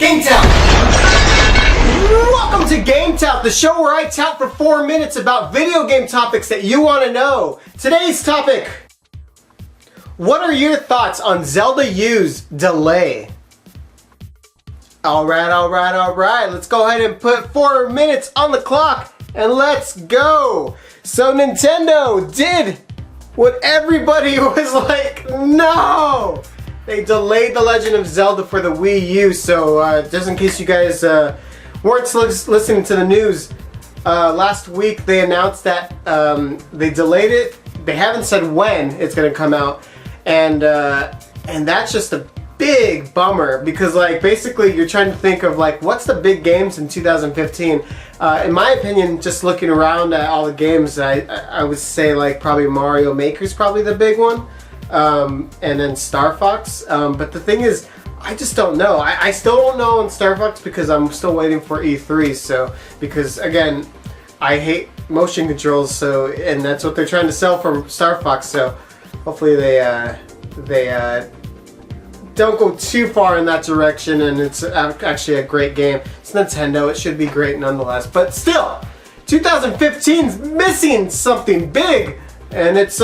GameTout! Welcome to GameTout, the show where I tout for 4 minutes about video game topics that you want to know. Today's topic: what are your thoughts on Zelda U's delay? Alright, let's go ahead and put 4 minutes on the clock and let's go. So Nintendo did what everybody was like, no! They delayed The Legend of Zelda for the Wii U, so just in case you guys weren't listening to the news, last week they announced that they delayed it. They haven't said when it's going to come out, and that's just a big bummer because, like, basically you're trying to think of, like, what's the big games in 2015. In my opinion, just looking around at all the games, I would say, like, probably Mario Maker's probably the big one. And then Star Fox, but the thing is, I just don't know. I still don't know on Star Fox because I'm still waiting for E3. So because again, I hate motion controls. So and that's what they're trying to sell for Star Fox. So hopefully they don't go too far in that direction. And it's actually a great game. It's Nintendo. It should be great nonetheless. But still, 2015's missing something big, and it's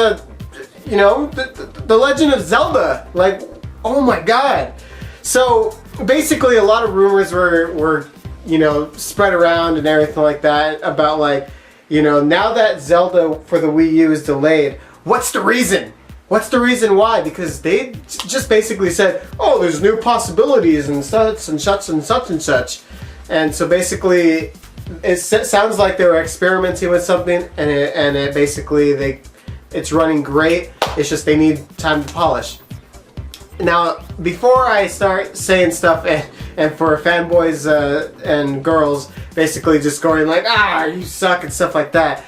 you know, the Legend of Zelda, like, oh my god. So basically a lot of rumors were you know, spread around and everything like that about, like, you know, now that Zelda for the Wii U is delayed, what's the reason? What's the reason why? Because they just basically said, oh, there's new possibilities and such and such and such and such. And so basically it sounds like they were experimenting with something, and it basically it's running great. It's just they need time to polish. Now, before I start saying stuff and for fanboys and girls basically just going like, ah, you suck and stuff like that,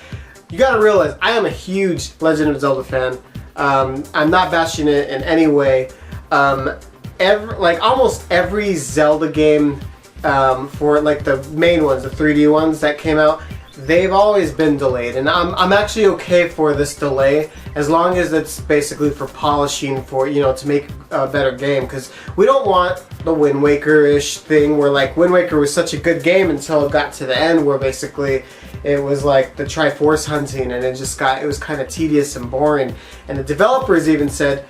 you gotta realize I am a huge Legend of Zelda fan. I'm not bashing it in any way. Like almost every Zelda game, for like the main ones, the 3D ones that came out, they've always been delayed, and I'm actually okay for this delay as long as it's basically for polishing, for, you know, to make a better game, because we don't want the Wind Waker-ish thing where, like, Wind Waker was such a good game until it got to the end where basically it was like the Triforce hunting, and it was kind of tedious and boring. And the developers even said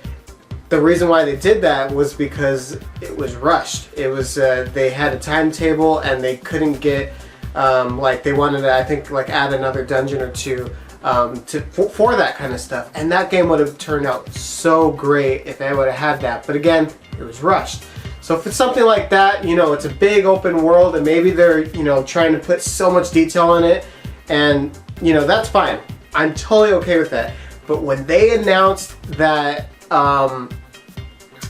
the reason why they did that was because it was rushed. It was they had a timetable and they couldn't get like, they wanted to, I think, like, add another dungeon or two for that kind of stuff, and that game would have turned out so great if they would have had that. But again, it was rushed. So if it's something like that, you know, it's a big open world and maybe they're, you know, trying to put so much detail in it, and, you know, that's fine. I'm totally okay with that. But when they announced that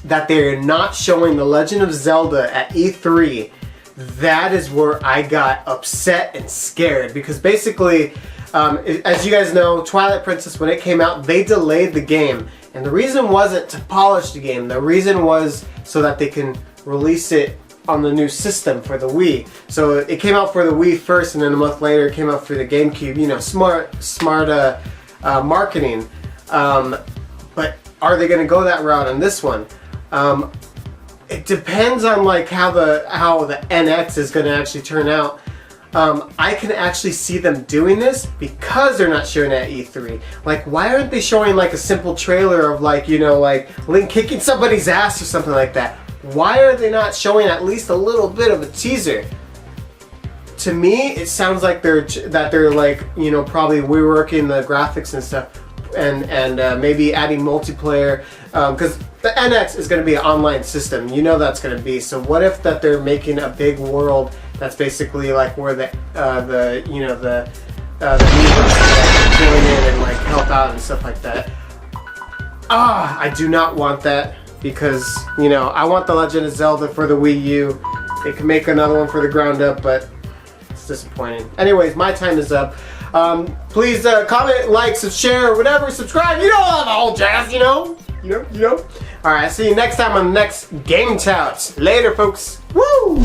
that they're not showing The Legend of Zelda at E3, that is where I got upset and scared, because basically, as you guys know, Twilight Princess, when it came out, they delayed the game, and the reason wasn't to polish the game. The reason was so that they can release it on the new system for the Wii. So it came out for the Wii first, and then a month later it came out for the GameCube. You know, smart marketing. But are they going to go that route on this one? It depends on, like, how the NX is going to actually turn out. I can actually see them doing this because they're not showing it at E3. Like, why aren't they showing, like, a simple trailer of, like, you know, like Link kicking somebody's ass or something like that? Why are they not showing at least a little bit of a teaser? To me, it sounds like they're like, you know, probably reworking the graphics and stuff, and maybe adding multiplayer, because the NX is going to be an online system. You know that's going to be. So what if that they're making a big world that's basically like where the musicians join in and, like, help out and stuff like that. I do not want that, because, you know, I want The Legend of Zelda for the Wii U. They can make another one for the ground up, but it's disappointing. Anyways, my time is up. Please comment, like, share, whatever, subscribe. You know all the whole jazz, you know. Alright, I'll see you next time on the next GameTout. Later, folks. Woo!